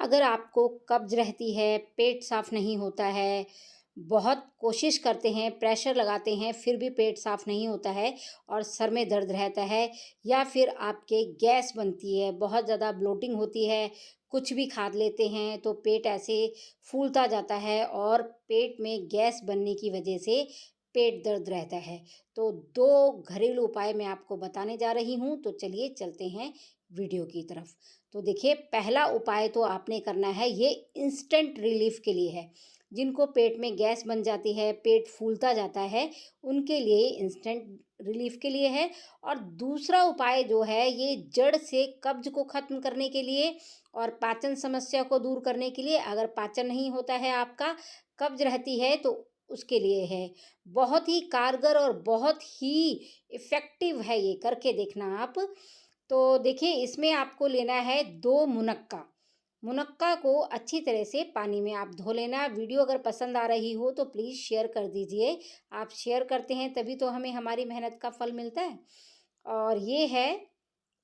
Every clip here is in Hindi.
अगर आपको कब्ज़ रहती है, पेट साफ़ नहीं होता है, बहुत कोशिश करते हैं, प्रेशर लगाते हैं, फिर भी पेट साफ़ नहीं होता है और सर में दर्द रहता है या फिर आपके गैस बनती है, बहुत ज़्यादा ब्लोटिंग होती है, कुछ भी खा लेते हैं तो पेट ऐसे फूलता जाता है और पेट में गैस बनने की वजह से पेट दर्द रहता है। तो 2 घरेलू उपाय मैं आपको बताने जा रही हूँ, तो चलिए चलते हैं वीडियो की तरफ। तो देखिए, पहला उपाय तो आपने करना है, ये इंस्टेंट रिलीफ के लिए है। जिनको पेट में गैस बन जाती है, पेट फूलता जाता है, उनके लिए इंस्टेंट रिलीफ के लिए है। और दूसरा उपाय जो है, ये जड़ से कब्ज को खत्म करने के लिए और पाचन समस्या को दूर करने के लिए। अगर पाचन नहीं होता है आपका, कब्ज रहती है, तो उसके लिए है। बहुत ही कारगर और बहुत ही इफ़ेक्टिव है, ये करके देखना आप। तो देखिए, इसमें आपको लेना है 2 मुनक्का। मुनक्का को अच्छी तरह से पानी में आप धो लेना। वीडियो अगर पसंद आ रही हो तो प्लीज़ शेयर कर दीजिए। आप शेयर करते हैं तभी तो हमें हमारी मेहनत का फल मिलता है। और ये है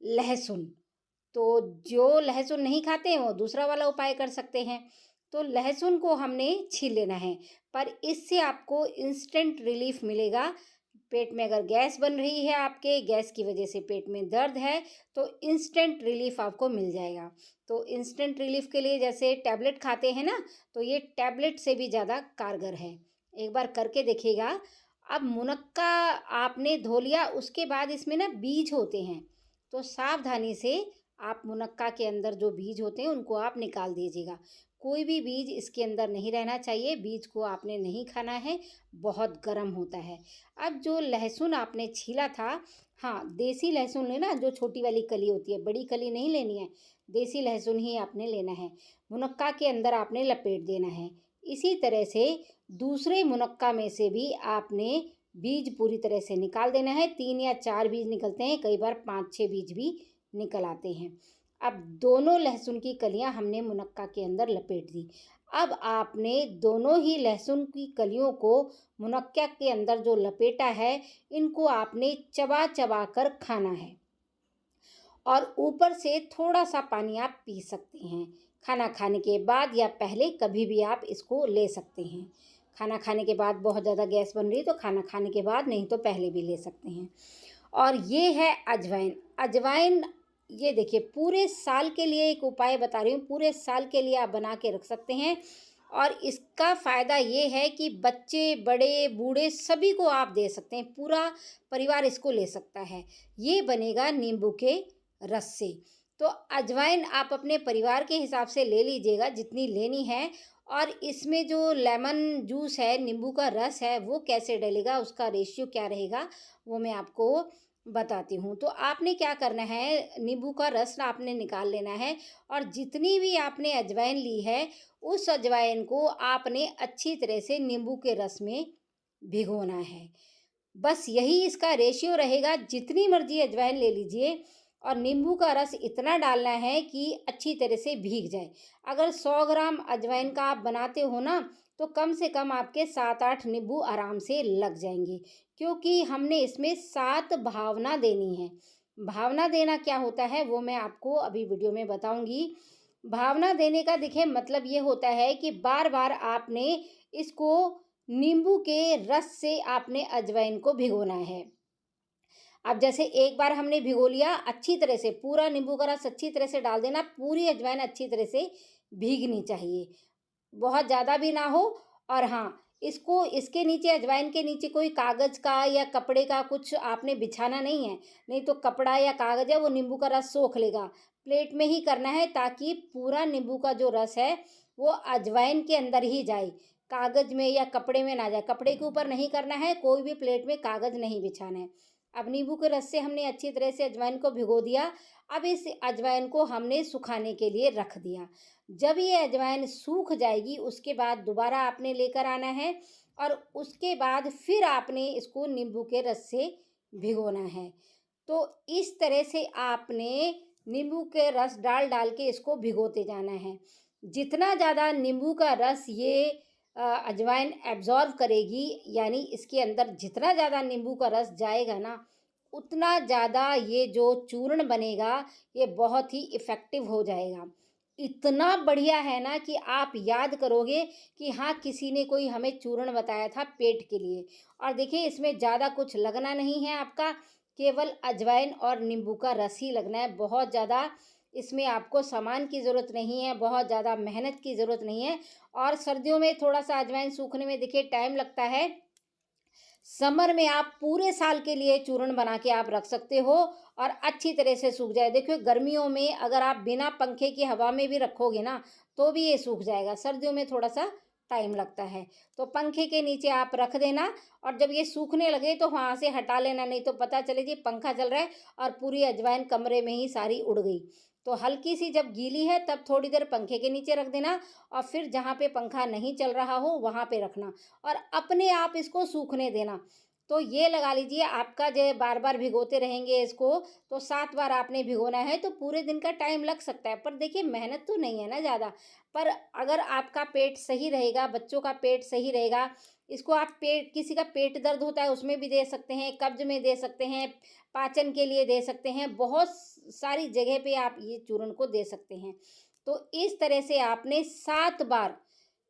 लहसुन। तो जो लहसुन नहीं खाते हैं वो दूसरा वाला उपाय कर सकते हैं। तो लहसुन को हमने छील लेना है, पर इससे आपको इंस्टेंट रिलीफ मिलेगा। पेट में अगर गैस बन रही है आपके, गैस की वजह से पेट में दर्द है, तो इंस्टेंट रिलीफ आपको मिल जाएगा। तो इंस्टेंट रिलीफ के लिए जैसे टैबलेट खाते हैं ना, तो ये टैबलेट से भी ज़्यादा कारगर है। एक बार करके देखिएगा। अब मुनक्का आपने धो लिया, उसके बाद इसमें ना बीज होते हैं, तो सावधानी से आप मुनक्का के अंदर जो बीज होते हैं उनको आप निकाल दीजिएगा। कोई भी बीज इसके अंदर नहीं रहना चाहिए, बीज को आपने नहीं खाना है, बहुत गर्म होता है। अब जो लहसुन आपने छीला था, हाँ, देसी लहसुन लेना, जो छोटी वाली कली होती है, बड़ी कली नहीं लेनी है, देसी लहसुन ही आपने लेना है। मुनक्का के अंदर आपने लपेट देना है। इसी तरह से दूसरे मुनक्का में से भी आपने बीज पूरी तरह से निकाल देना है। 3 या 4 बीज निकलते हैं, कई बार 5-6 बीज भी निकल आते हैं। अब दोनों लहसुन की कलियां हमने मुनक्का के अंदर लपेट दी। अब आपने दोनों ही लहसुन की कलियों को मुनक्का के अंदर जो लपेटा है, इनको आपने चबा चबा कर खाना है। और ऊपर से थोड़ा सा पानी आप पी सकते हैं। खाना खाने के बाद या पहले कभी भी आप इसको ले सकते हैं। खाना खाने के बाद बहुत ज़्यादा गैस बन रही है तो खाना खाने के बाद, नहीं तो पहले भी ले सकते हैं। और ये है अजवाइन। अजवाइन, ये देखिए, पूरे साल के लिए एक उपाय बता रही हूँ, पूरे साल के लिए आप बना के रख सकते हैं। और इसका फ़ायदा ये है कि बच्चे, बड़े, बूढ़े सभी को आप दे सकते हैं, पूरा परिवार इसको ले सकता है। ये बनेगा नींबू के रस से। तो अजवाइन आप अपने परिवार के हिसाब से ले लीजिएगा जितनी लेनी है। और इसमें जो लेमन जूस है, नींबू का रस है, वो कैसे डलेगा, उसका रेशियो क्या रहेगा, वो मैं आपको बताती हूँ। तो आपने क्या करना है, नींबू का रस आपने निकाल लेना है और जितनी भी आपने अजवाइन ली है, उस अजवाइन को आपने अच्छी तरह से नींबू के रस में भिगोना है। बस यही इसका रेशियो रहेगा। जितनी मर्जी अजवाइन ले लीजिए और नींबू का रस इतना डालना है कि अच्छी तरह से भीग जाए। अगर 100 ग्राम अजवाइन का आप बनाते हो ना, तो कम से कम आपके 7-8 नींबू आराम से लग जाएंगे, क्योंकि हमने इसमें 7 भावना देनी है। भावना देना क्या होता है वो मैं आपको अभी वीडियो में बताऊंगी। भावना देने का देखिए मतलब ये होता है कि बार बार आपने इसको नींबू के रस से आपने अजवाइन को भिगोना है। अब जैसे एक बार हमने भिगो लिया, अच्छी तरह से पूरा नींबू का रस अच्छी तरह से डाल देना, पूरी अजवाइन अच्छी तरह से भीगनी चाहिए, बहुत ज़्यादा भी ना हो। और हाँ, इसको इसके नीचे, अजवाइन के नीचे कोई कागज़ का या कपड़े का कुछ आपने बिछाना नहीं है, नहीं तो कपड़ा या कागज़ है वो नींबू का रस सोख लेगा। प्लेट में ही करना है ताकि पूरा नींबू का जो रस है वो अजवाइन के अंदर ही जाए, कागज़ में या कपड़े में ना जाए। कपड़े के ऊपर नहीं करना है, कोई भी प्लेट में कागज़ नहीं बिछाना है। अब नींबू के रस से हमने अच्छी तरह से अजवाइन को भिगो दिया। अब इस अजवाइन को हमने सुखाने के लिए रख दिया। जब ये अजवाइन सूख जाएगी, उसके बाद दोबारा आपने लेकर आना है और उसके बाद फिर आपने इसको नींबू के रस से भिगोना है। तो इस तरह से आपने नींबू के रस डाल डाल के इसको भिगोते जाना है। जितना ज़्यादा नींबू का रस ये अजवाइन एब्ज़ॉर्ब करेगी, यानी इसके अंदर जितना ज़्यादा नींबू का रस जाएगा ना, उतना ज़्यादा ये जो चूर्ण बनेगा, ये बहुत ही इफ़ेक्टिव हो जाएगा। इतना बढ़िया है ना कि आप याद करोगे कि हाँ, किसी ने कोई हमें चूर्ण बताया था पेट के लिए। और देखिए इसमें ज़्यादा कुछ लगना नहीं है आपका, केवल अजवाइन और नींबू का रस ही लगना है। बहुत ज़्यादा इसमें आपको सामान की ज़रूरत नहीं है, बहुत ज़्यादा मेहनत की ज़रूरत नहीं है। और सर्दियों में थोड़ा-सा अजवाइन सूखने में देखिए टाइम लगता है। समर में आप पूरे साल के लिए चूर्ण बना के आप रख सकते हो और अच्छी तरह से सूख जाए। देखिए गर्मियों में अगर आप बिना पंखे की हवा में भी रखोगे ना, तो भी ये सूख जाएगा। सर्दियों में थोड़ा-सा टाइम लगता है। तो पंखे के नीचे आप रख देना और जब ये सूखने लगे तो वहाँ से हटा लेना, नहीं तो पता चले जी पंखा चल रहा है और पूरी अजवाइन कमरे में ही सारी उड़ गई। तो हल्की सी जब गीली है तब थोड़ी देर पंखे के नीचे रख देना और फिर जहाँ पे पंखा नहीं चल रहा हो वहाँ पे रखना और अपने आप इसको सूखने देना। तो ये लगा लीजिए आपका जो बार बार भिगोते रहेंगे इसको, तो 7 बार आपने भिगोना है तो पूरे दिन का टाइम लग सकता है, पर देखिए मेहनत तो नहीं है ना ज़्यादा। पर अगर आपका पेट सही रहेगा, बच्चों का पेट सही रहेगा, इसको आप पेट किसी का पेट दर्द होता है उसमें भी दे सकते हैं, कब्ज में दे सकते हैं, पाचन के लिए दे सकते हैं, बहुत सारी जगह पे आप ये चूर्ण को दे सकते हैं। तो इस तरह से आपने 7 बार,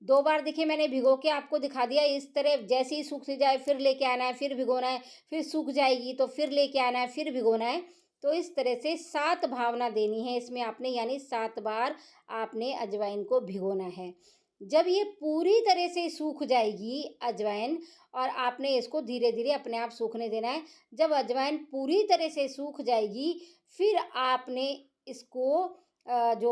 2 बार देखिए मैंने भिगो के आपको दिखा दिया। इस तरह जैसे ही सूख जाए फिर लेके आना है, फिर भिगोना है, फिर सूख जाएगी तो फिर लेके आना है, फिर भिगोना है। तो इस तरह से 7 भावना देनी है इसमें आपने, यानी 7 बार आपने अजवाइन को भिगोना है। जब ये पूरी तरह से सूख जाएगी अजवाइन और आपने इसको धीरे-धीरे अपने आप सूखने देना है। जब अजवाइन पूरी तरह से सूख जाएगी, फिर आपने इसको जो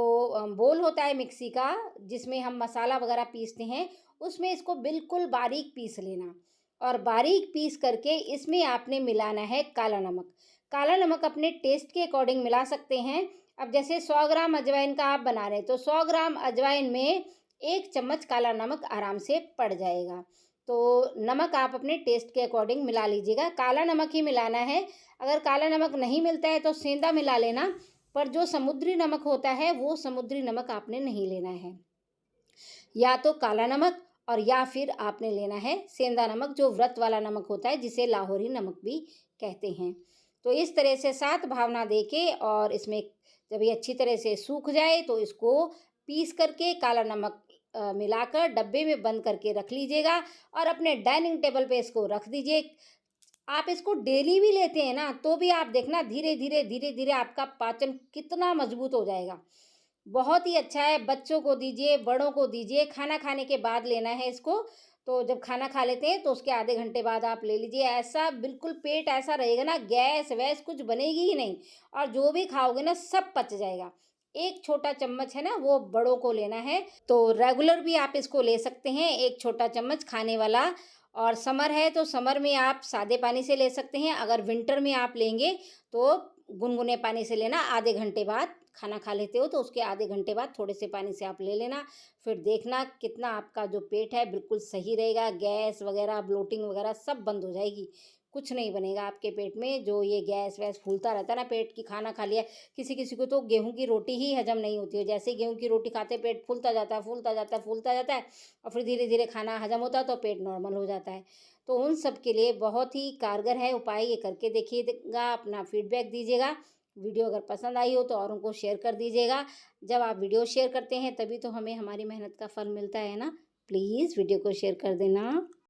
बोल होता है मिक्सी का जिसमें हम मसाला वगैरह पीसते हैं, उसमें इसको बिल्कुल बारीक पीस लेना और बारीक पीस करके इसमें आपने मिलाना है काला नमक। काला नमक अपने टेस्ट के अकॉर्डिंग मिला सकते हैं। अब जैसे 100 ग्राम अजवाइन का आप बना रहे हैं तो 100 ग्राम अजवाइन में 1 चम्मच काला नमक आराम से पड़ जाएगा। तो नमक आप अपने टेस्ट के अकॉर्डिंग मिला लीजिएगा, काला नमक ही मिलाना है। अगर काला नमक नहीं मिलता है तो सेंधा मिला लेना, पर जो समुद्री नमक होता है वो समुद्री नमक आपने नहीं लेना है। या तो काला नमक और या फिर आपने लेना है सेंधा नमक, जो व्रत वाला नमक होता है जिसे लाहौरी नमक भी कहते हैं। तो इस तरह से 7 भावना देके और इसमें जब ये अच्छी तरह से सूख जाए तो इसको पीस करके काला नमक मिलाकर डब्बे में बंद करके रख लीजिएगा और अपने डाइनिंग टेबल पे इसको रख दीजिए। आप इसको डेली भी लेते हैं ना तो भी आप देखना धीरे धीरे आपका पाचन कितना मजबूत हो जाएगा। बहुत ही अच्छा है, बच्चों को दीजिए, बड़ों को दीजिए। खाना खाने के बाद लेना है इसको। तो जब खाना खा लेते हैं तो उसके आधे घंटे बाद आप ले लीजिए। ऐसा बिल्कुल पेट ऐसा रहेगा ना, गैस वैस कुछ बनेगी ही नहीं और जो भी खाओगे ना सब पच जाएगा। एक छोटा चम्मच है ना वो बड़ों को लेना है, तो रेगुलर भी आप इसको ले सकते हैं, एक छोटा चम्मच खाने वाला। और समर है तो समर में आप सादे पानी से ले सकते हैं। अगर विंटर में आप लेंगे तो गुनगुने पानी से लेना। आधे घंटे बाद खाना खा लेते हो तो उसके आधे घंटे बाद थोड़े से पानी से आप ले लेना। फिर देखना कितना आपका जो पेट है बिल्कुल सही रहेगा, गैस वगैरह ब्लोटिंग वगैरह सब बंद हो जाएगी। कुछ नहीं बनेगा आपके पेट में। जो ये गैस वैस फूलता रहता है ना पेट की, खाना खा लिया, किसी किसी को तो गेहूं की रोटी ही हजम नहीं होती है। जैसे ही गेहूं की रोटी खाते पेट फूलता जाता है, फूलता जाता है, फूलता जाता है और फिर धीरे धीरे खाना हजम होता है तो पेट नॉर्मल हो जाता है। तो उन सब के लिए बहुत ही कारगर है उपाय, ये करके देखिएगा, अपना फीडबैक दीजिएगा। वीडियो अगर पसंद आई हो तो औरों को शेयर कर दीजिएगा। जब आप वीडियो शेयर करते हैं तभी तो हमें हमारी मेहनत का फल मिलता है ना। प्लीज़ वीडियो को शेयर कर देना।